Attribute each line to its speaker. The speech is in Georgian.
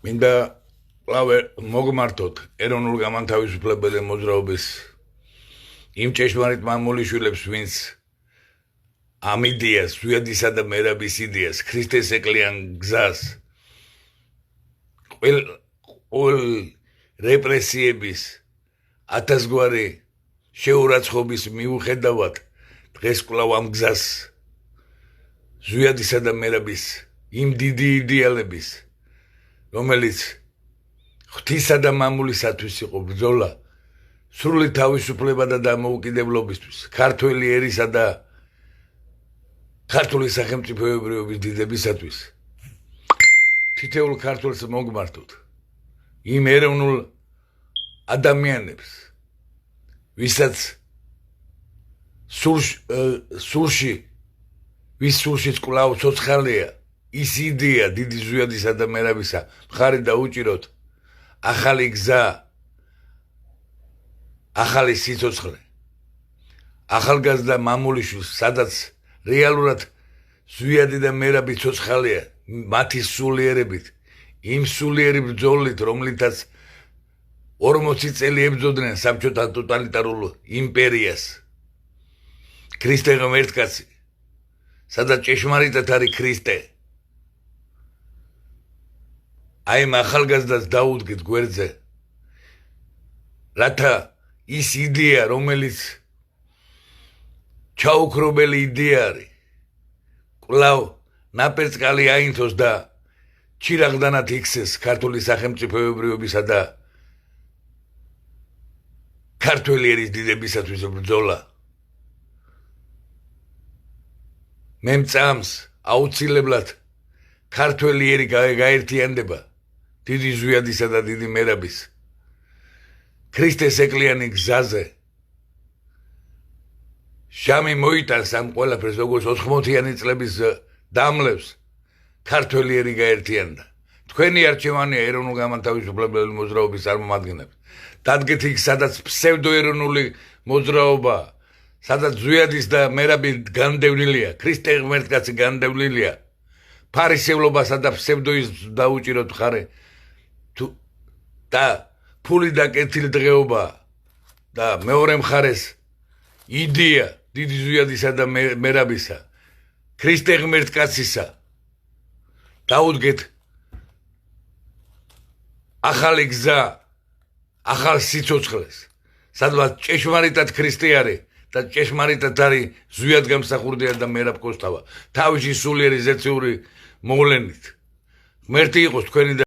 Speaker 1: მინდა მოგმართოთ ეროვნულ გამანთავისუფლებადი მოძრაობის იმ ჭეშმარიტ მამულიშვილებს, ვინც ამ იდეას, ზვიადისა და მერაბის იდეას, ქრისტეს ეკლიან გზას, ყოველ რეპრესიების, ათასგვარი შეურაცხყოფის მიუხედავად, დღეს კვლავ ამ გზას, ზვიადისა და მერაბის, იმ დიდი იდეალების, რომელიც ღვთისა და მამულისათვის იყო ბრძოლა, სრული თავისუფლება და დამოუკიდებლობისთვის, ქართველი ერისა და ქართული სახელმწიფოებრიობის დიდებისათვის, თითოეულ ქართველს მოგმართოთ იმ ეროვნულ ადამიანებს, ვისაც ვის სულშიც კვლავ ცოცხალია ის იდეა დიდი ზვიადისა და მერაბისა, მხარი დაუჭიროთ ახალი გზა, ახალი სიცოცხლე, ახალგაზრდა მამულიშვილს, სადაც რეალურად ზვიადი და მერაბი ცოცხალია, მათი სულიერებით, იმ სულიერი ბრძოლით, რომლითაც 40 წელი ებრძოდნენ საბჭოთა ტოტალიტარულ იმპერიას. ქრისტე ღმერთკაცი, სადაც ჭეშმარიტად არის ქრისტე. აი ამ ახალგაზრდას დაუდგეთ გვერდზე, რათა ის იდეა, რომელიც ჩაუქრობელი იდეა არის, კვლავ ნაპერწკალი აინთოს და ჩირაღდანად იქცეს ქართული სახელმწიფოებრიობისა და ქართველი ერის დიდებისათვის ბრძოლა. მე მწამს აუცილებლად ქართველი ერი გაერთიანდება დიდი ზვიადისა და დიდი მერაბის ქრისტეს ეკლიანი გზაზე. შამი მოიტანს ამ ყველაფერს, როგორც 80-იანი წლების დამლევს ქართველი ერი გაერთიანდა. თქვენი არჩევანია ეროვნულ გამანთავისუფლებადი მოძრაობის წარმომადგენლებს. დადგეთ იქ, სადაც ფსევდოეროვნული მოძრაობა, სადაც ზვიადის და მერაბი განდევნილია, ქრისტე ღმერთკაცი განდევნილია, ფარისევლობასა და ფსევდოიზმს დაუჭიროთ მხარე და ფული და კეთილდღეობა და მეორე მხარეს იდეა დიდი ზვიადისა და მერაბისა, ქრისტე ღმერთკაცისა, დაუდგეთ ახალი გზა, ახალ სიცოცხლეს, სადაც ჭეშმარიტად ქრისტე არის და ჭეშმარიტად არის ზვიადგამსახურდია და მერაბ კოსტავა, თავისი სულიერი ზეციური მოვლენით. ღმერთი იყოს თქვენი